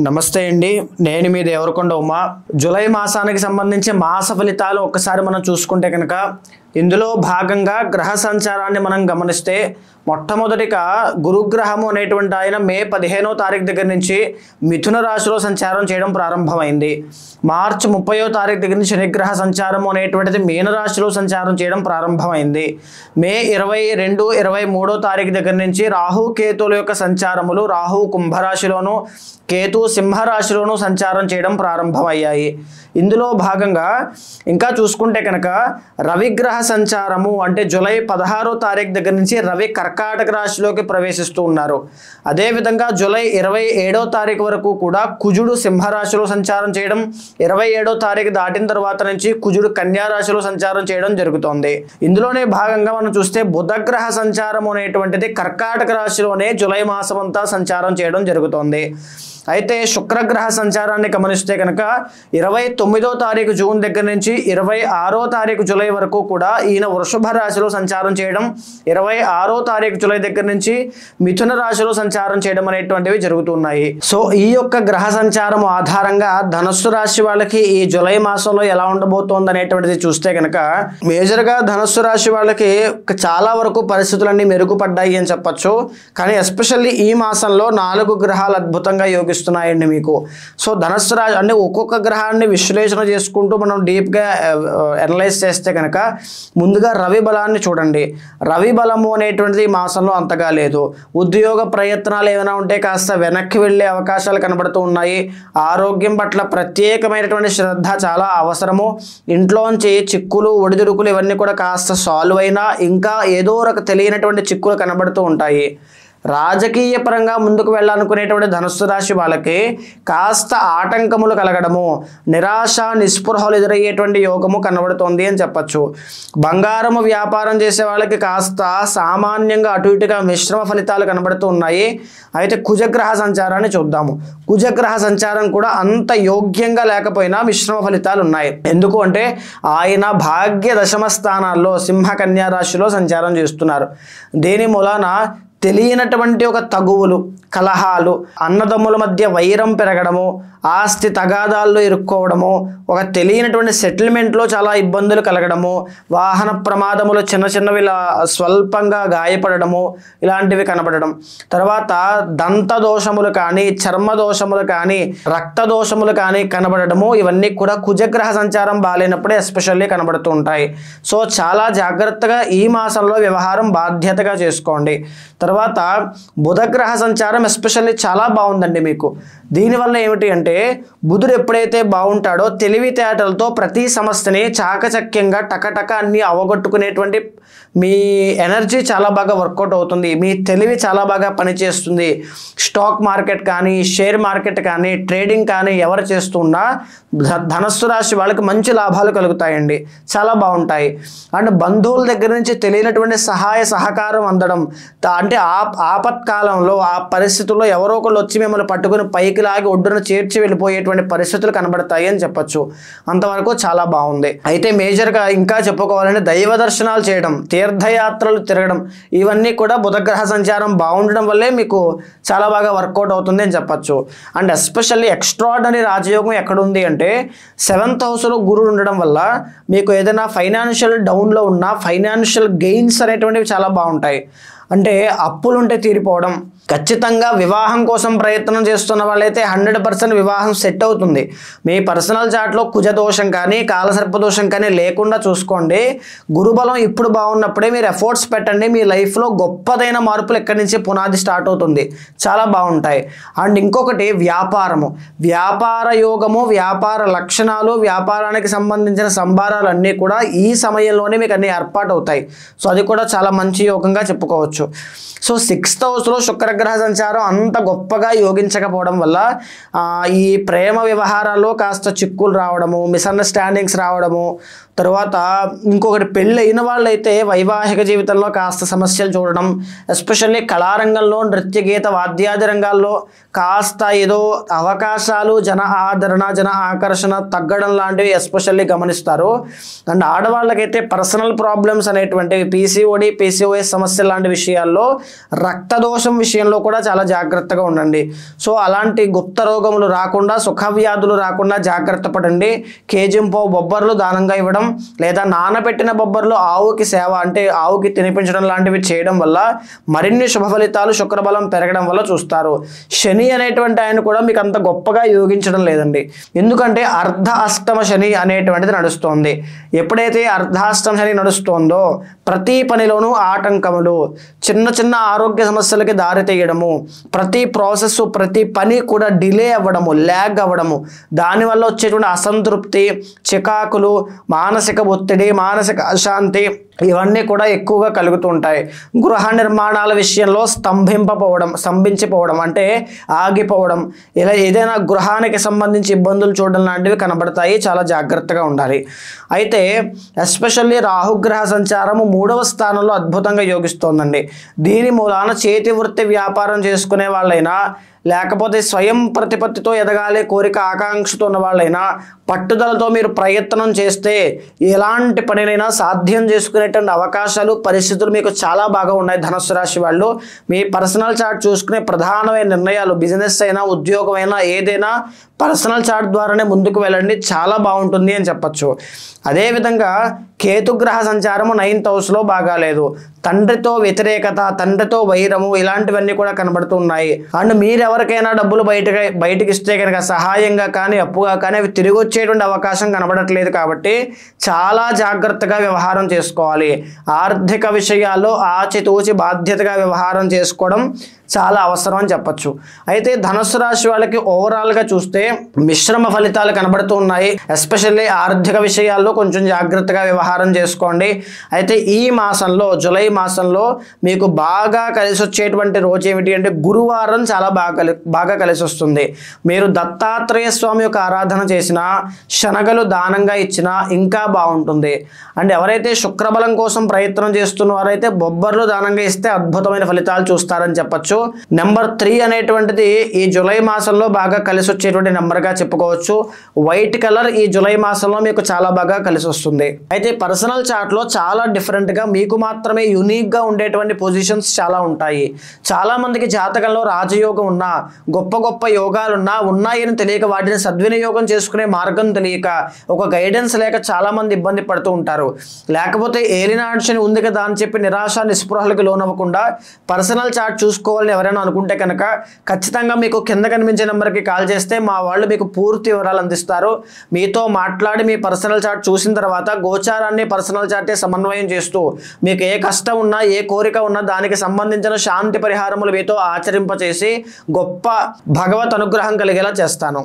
నమస్తే అండి, నేను మీ దేవరకొండ ఉమా. జూలై మాసానికి సంబంధించి మాస ఫలితాలు ఒక్కసారి మనం చూసుకుంటే కనుక ఇందులో భాగంగా గ్రహ సంచారాన్ని మనం గమనిస్తే మొట్టమొదటిగా గురుగ్రహము అనేటువంటి ఆయన మే 15వ తారీఖు దగ్గర నుంచి మిథున రాశిలో సంచారం చేయడం ప్రారంభమైంది. మార్చి 30వ తారీఖు దగ్గర నుంచి శనిగ్రహ సంచారము అనేటువంటిది మీనరాశిలో సంచారం చేయడం ప్రారంభమైంది. మే 22, 23వ తారీఖు దగ్గర నుంచి రాహు కేతువుల యొక్క సంచారములు రాహు కుంభరాశిలోను కేతు సింహరాశిలోను సంచారం చేయడం ప్రారంభమయ్యాయి. ఇందులో భాగంగా ఇంకా చూసుకుంటే కనుక రవిగ్రహ సంచారము అంటే జూలై 16వ తారీఖు దగ్గర నుంచి రవి కర్కాటక రాశిలోకి ప్రవేశిస్తూ ఉన్నారు. అదేవిధంగా జూలై 27వ తారీఖు వరకు కూడా కుజుడు సింహరాశిలో సంచారం చేయడం, 27వ తారీఖు దాటిన తర్వాత నుంచి కుజుడు కన్యా రాశిలో సంచారం చేయడం జరుగుతోంది. ఇందులోనే భాగంగా మనం చూస్తే బుధగ్రహ సంచారం అనేటువంటిది కర్కాటక రాశిలోనే జూలై మాసం అంతా సంచారం చేయడం జరుగుతోంది. అయితే శుక్రగ్రహ సంచారాన్ని గమనిస్తే కనుక 29వ తారీఖు జూన్ దగ్గర నుంచి 26వ తారీఖు జూలై వరకు కూడా ఈయన వృషభ రాశిలో సంచారం చేయడం, 26వ తారీఖు జూలై దగ్గర నుంచి మిథున రాశిలో సంచారం చేయడం అనేటువంటివి జరుగుతున్నాయి. సో ఈ యొక్క గ్రహ సంచారం ఆధారంగా ధనస్సు రాశి వాళ్ళకి ఈ జూలై మాసంలో ఎలా ఉండబోతోంది అనేటువంటిది చూస్తే కనుక మేజర్గా ధనస్సు రాశి వాళ్ళకి చాలా వరకు పరిస్థితులన్నీ మెరుగుపడ్డాయి అని చెప్పచ్చు. కానీ ఎస్పెషల్లీ ఈ మాసంలో 4 గ్రహాలు అద్భుతంగా యోగిస్తున్నాయండి మీకు. సో ధనస్సు రాశి అంటే ఒక్కొక్క గ్రహాన్ని విశ్లేషణ చేసుకుంటూ మనం డీప్గా అనలైజ్ చేస్తే కనుక ముందుగా రవి బలాన్ని చూడండి. రవి బలము అనేటువంటిది ఈ మాసంలో అంతగా లేదు. ఉద్యోగ ప్రయత్నాలు ఏమైనా ఉంటే కాస్త వెనక్కి వెళ్ళే అవకాశాలు కనబడుతూ ఉన్నాయి. ఆరోగ్యం పట్ల ప్రత్యేకమైనటువంటి శ్రద్ధ చాలా అవసరము. ఇంట్లోంచి చిక్కులు ఒడిదుడుకులు ఇవన్నీ కూడా కాస్త సాల్వ్ అయినా ఇంకా ఏదో ఒక తెలియనటువంటి చిక్కులు కనబడుతూ ఉంటాయి. రాజకీయ పరంగా ముందుకు వెళ్ళాలనుకునేటువంటి ధనుస్సు రాశి వాళ్ళకి కాస్త ఆటంకములు కలగడము, నిరాశ నిస్పృహలు ఎదురయ్యేటువంటి యోగము కనబడుతోంది అని చెప్పచ్చు. బంగారము వ్యాపారం చేసే వాళ్ళకి కాస్త సామాన్యంగా అటు ఇటుగా మిశ్రమ ఫలితాలు కనబడుతూ ఉన్నాయి. అయితే కుజగ్రహ సంచారాన్ని చూద్దాము. కుజగ్రహ సంచారం కూడా అంత యోగ్యంగా లేకపోయినా మిశ్రమ ఫలితాలు ఉన్నాయి. ఎందుకు అంటే ఆయన భాగ్య దశమ స్థానాల్లో సింహ కన్యా రాశిలో సంచారం చేస్తున్నారు. దీని మూలాన తెలియనటువంటి ఒక తగువులు, కలహాలు, అన్నదమ్ముల మధ్య వైరం పెరగడము, ఆస్తి తగాదాల్లో ఇరుక్కోవడము, ఒక తెలియనటువంటి సెటిల్మెంట్లో చాలా ఇబ్బందులు కలగడము, వాహన ప్రమాదములు చిన్న చిన్నవి స్వల్పంగా గాయపడము ఇలాంటివి కనబడడం, తర్వాత దంత దోషములు కానీ చర్మ దోషములు కానీ రక్త దోషములు కానీ కనబడము, ఇవన్నీ కూడా కుజగ్రహ సంచారం బాలేనప్పుడే ఎస్పెషల్లీ కనబడుతూ ఉంటాయి. సో చాలా జాగ్రత్తగా ఈ మాసంలో వ్యవహారం బాధ్యతగా చేసుకోండి. తర్వాత బుధగ్రహ సంచారం ఎస్పెషల్లీ చాలా బాగుందండి మీకు. దీనివల్ల ఏమిటి అంటే బుధుడు ఎప్పుడైతే బాగుంటాడో తెలివితేటలతో ప్రతి సమస్యని చాకచక్యంగా టకటక అన్ని అవగొట్టుకునేటువంటి మీ ఎనర్జీ చాలా బాగా వర్కౌట్ అవుతుంది. మీ తెలివి చాలా బాగా పనిచేస్తుంది. స్టాక్ మార్కెట్ కానీ షేర్ మార్కెట్ కానీ ట్రేడింగ్ కానీ ఎవరు చేస్తున్నా ధనస్సు రాశి వాళ్ళకి మంచి లాభాలు కలుగుతాయండి, చాలా బాగుంటాయి. అండ్ బంధువుల దగ్గర నుంచి తెలియనటువంటి సహాయ సహకారం అందడం, అంటే ఆపత్కాలంలో ఆ పరిస్థితుల్లో ఎవరో ఒకళ్ళు వచ్చి మిమ్మల్ని పట్టుకుని పైకి లాగి ఒడ్డున చేర్చి వెళ్ళిపోయేటువంటి పరిస్థితులు కనబడతాయి అని చెప్పచ్చు. అంతవరకు చాలా బాగుంది. అయితే మేజర్గా ఇంకా చెప్పుకోవాలంటే దైవ దర్శనాలు చేయడం, తీర్థయాత్రలు తిరగడం, ఇవన్నీ కూడా బుధగ్రహ సంచారం బాగుండడం వల్లే మీకు చాలా బాగా వర్కౌట్ అవుతుంది అని చెప్పచ్చు. అండ్ ఎస్పెషల్లీ ఎక్స్ట్రాడనరీ రాజయోగం ఎక్కడుంది అంటే 7th హౌస్లో గురుడు ఉండడం వల్ల మీకు ఏదైనా ఫైనాన్షియల్ డౌన్లో ఉన్న ఫైనాన్షియల్ గెయిన్స్ అనేటువంటివి చాలా బాగుంటాయి. అంటే అప్పులుంటే తీరిపోవడం, ఖచ్చితంగా వివాహం కోసం ప్రయత్నం చేస్తున్న వాళ్ళైతే 100% వివాహం సెట్ అవుతుంది. మీ పర్సనల్ చార్ట్లో కుజదోషం కానీ కాలసర్పదోషం కానీ లేకుండా చూసుకోండి. గురుబలం ఇప్పుడు బాగున్నప్పుడే మీరు ఎఫర్ట్స్ పెట్టండి. మీ లైఫ్లో గొప్పదైన మార్పులు ఎక్కడి నుంచి పునాది స్టార్ట్ అవుతుంది, చాలా బాగుంటాయి. అండ్ ఇంకొకటి వ్యాపారము, వ్యాపార యోగము, వ్యాపార లక్షణాలు, వ్యాపారానికి సంబంధించిన సంభారాలు అన్నీ కూడా ఈ సమయంలోనే మీకు అన్నీ ఏర్పాటు అవుతాయి. సో అది కూడా చాలా మంచి యోగంగా చెప్పుకోవచ్చు. సో 6th హౌస్లో శుక్రగ్రహ సంచారం అంత గొప్పగా యోగించకపోవడం వల్ల ఈ ప్రేమ వ్యవహారాల్లో కాస్త చిక్కులు రావడము, మిస్అండర్స్టాండింగ్స్ రావడము, తర్వాత ఇంకొకటి పెళ్ళి అయిన వాళ్ళైతే వైవాహిక జీవితంలో కాస్త సమస్యలు చూడడం, ఎస్పెషల్లీ కళారంగంలో నృత్య గీత వాద్యాది రంగాల్లో కాస్త ఏదో అవకాశాలు, జన ఆదరణ, జన ఆకర్షణ తగ్గడం లాంటివి ఎస్పెషల్లీ గమనిస్తారు. అండ్ ఆడవాళ్ళకైతే పర్సనల్ ప్రాబ్లమ్స్ అనేటువంటివి PCOD, PCOS సమస్యలు లాంటి విషయాల్లో రక్తదోషం విషయంలో విషయంలో కూడా చాలా జాగ్రత్తగా ఉండండి. సో అలాంటి గుప్త రోగములు రాకుండా, సుఖవ్యాధులు రాకుండా జాగ్రత్త పడండి. కేజింపావు బొబ్బర్లు దానంగా ఇవ్వడం, లేదా నానబెట్టిన బొబ్బర్లు ఆవుకి సేవ అంటే ఆవుకి తినిపించడం లాంటివి చేయడం వల్ల మరిన్ని శుభ ఫలితాలు, శుక్రబలం పెరగడం వల్ల చూస్తారు. శని అనేటువంటి ఆయన కూడా మీకు అంత గొప్పగా యోగించడం లేదండి. ఎందుకంటే అర్ధ అష్టమ శని అనేటువంటిది నడుస్తోంది. ఎప్పుడైతే అర్ధాష్టమ శని నడుస్తోందో ప్రతి పనిలోనూ ఆటంకములు, చిన్న చిన్న ఆరోగ్య సమస్యలకి దారి తీయడము, ప్రతి ప్రాసెస్, ప్రతి పని కూడా డిలే అవ్వడము, ల్యాగ్ అవ్వడము, దానివల్ల వచ్చేటువంటి అసంతృప్తి, చికాకులు, మానసిక ఒత్తిడి, మానసిక అశాంతి ఇవన్నీ కూడా ఎక్కువగా కలుగుతూ ఉంటాయి. గృహ నిర్మాణాల విషయంలో స్తంభించిపోవడం అంటే ఆగిపోవడం, ఇలా ఏదైనా గృహానికి సంబంధించి ఇబ్బందులు చూడడం లాంటివి కనబడతాయి. చాలా జాగ్రత్తగా ఉండాలి. అయితే ఎస్పెషల్లీ రాహుగ్రహ సంచారము 3వ స్థానంలో అద్భుతంగా యోగిస్తోందండి. దీని మూలాన చేతి వృత్తి వ్యాపారం చేసుకునే వాళ్ళైనా, లేకపోతే స్వయం ప్రతిపత్తితో ఎదగాలి కోరిక ఆకాంక్షతో ఉన్న వాళ్ళైనా, పట్టుదలతో మీరు ప్రయత్నం చేస్తే ఎలాంటి పనినైనా సాధ్యం చేసుకునేటువంటి అవకాశాలు, పరిస్థితులు మీకు చాలా బాగా ఉన్నాయి. ధనుస్సు రాశి వాళ్ళు మీ పర్సనల్ చార్ట్ చూసుకునే ప్రధానమైన నిర్ణయాలు, బిజినెస్ అయినా, ఉద్యోగం అయినా, ఏదైనా పర్సనల్ చార్ట్ ద్వారానే ముందుకు వెళ్ళండి. చాలా బాగుంటుంది అని చెప్పచ్చు. అదేవిధంగా కేతుగ్రహ సంచారము 9th హౌస్లో బాగాలేదు. తండ్రితో వ్యతిరేకత, తండ్రితో వైరము ఇలాంటివన్నీ కూడా కనబడుతూ ఉన్నాయి. అండ్ మీరెవరికైనా డబ్బులు బయటకి ఇస్తే కనుక సహాయంగా కానీ, అప్పుగా కానీ అవి తిరిగి వచ్చేటువంటి అవకాశం కనబడట్లేదు. కాబట్టి చాలా జాగ్రత్తగా వ్యవహారం చేసుకోవాలి. ఆర్థిక విషయాల్లో ఆచితూచి బాధ్యతగా వ్యవహారం చేసుకోవడం చాలా అవసరం అని చెప్పచ్చు. అయితే ధనుస్సు రాశి వాళ్ళకి ఓవరాల్గా చూస్తే మిశ్రమ ఫలితాలు కనబడుతూ ఉన్నాయి. ఎస్పెషల్లీ ఆర్థిక విషయాల్లో కొంచెం జాగ్రత్తగా వ్యవహారం చేసుకోండి. అయితే ఈ మాసంలో, జూలై మాసంలో మీకు బాగా కలిసి వచ్చేటువంటి రోజు ఏమిటి అంటే గురువారం చాలా బాగా కలిసి వస్తుంది. మీరు దత్తాత్రేయ స్వామి యొక్క ఆరాధన చేసినా, శనగలు దానంగా ఇచ్చినా ఇంకా బాగుంటుంది. అండ్ ఎవరైతే శుక్రబలం కోసం ప్రయత్నం చేస్తున్నవారైతే బొబ్బర్లు దానంగా ఇస్తే అద్భుతమైన ఫలితాలు చూస్తారని చెప్పచ్చు. నెంబర్ 3 అనేటువంటిది ఈ జూలై మాసంలో బాగా కలిసి వచ్చేటువంటి నెంబర్గా చెప్పుకోవచ్చు. వైట్ కలర్ ఈ జూలై మాసంలో మీకు చాలా బాగా కలిసి వస్తుంది. అయితే పర్సనల్ చార్ట్లో చాలా డిఫరెంట్గా మీకు మాత్రమే యూనిక్గా ఉండేటువంటి పొజిషన్స్ చాలా ఉంటాయి. చాలామందికి జాతకంలో రాజయోగం ఉన్నా, గొప్ప గొప్ప యోగాలున్నా, ఉన్నాయని తెలియక వాటిని సద్వినియోగం చేసుకునే మార్గం తెలియక, ఒక గైడెన్స్ లేక చాలామంది ఇబ్బంది పడుతూ ఉంటారు. లేకపోతే ఏలినాడు శని ఉంది కదా అని చెప్పి నిరాశ నిస్పృహలకు లోనవ్వకుండా పర్సనల్ చార్ట్ చూసుకోవాలని ఎవరైనా అనుకుంటే కనుక ఖచ్చితంగా మీకు కింద కనిపించే నెంబర్కి కాల్ చేస్తే మా వాళ్ళు మీకు పూర్తి వివరాలు అందిస్తారు. మీతో మాట్లాడి మీ పర్సనల్ చార్ట్ చూసిన తర్వాత గోచారాన్ని పర్సనల్ చార్టే సమన్వయం చేస్తూ మీకు ఏ కష్టం ఉన్నా, ఏ కోరిక ఉన్నా దానికి సంబంధించిన శాంతి పరిహారములు మీతో ఆచరింపచేసి గొప్ప భగవత్ అనుగ్రహం కలిగేలా చేస్తాను.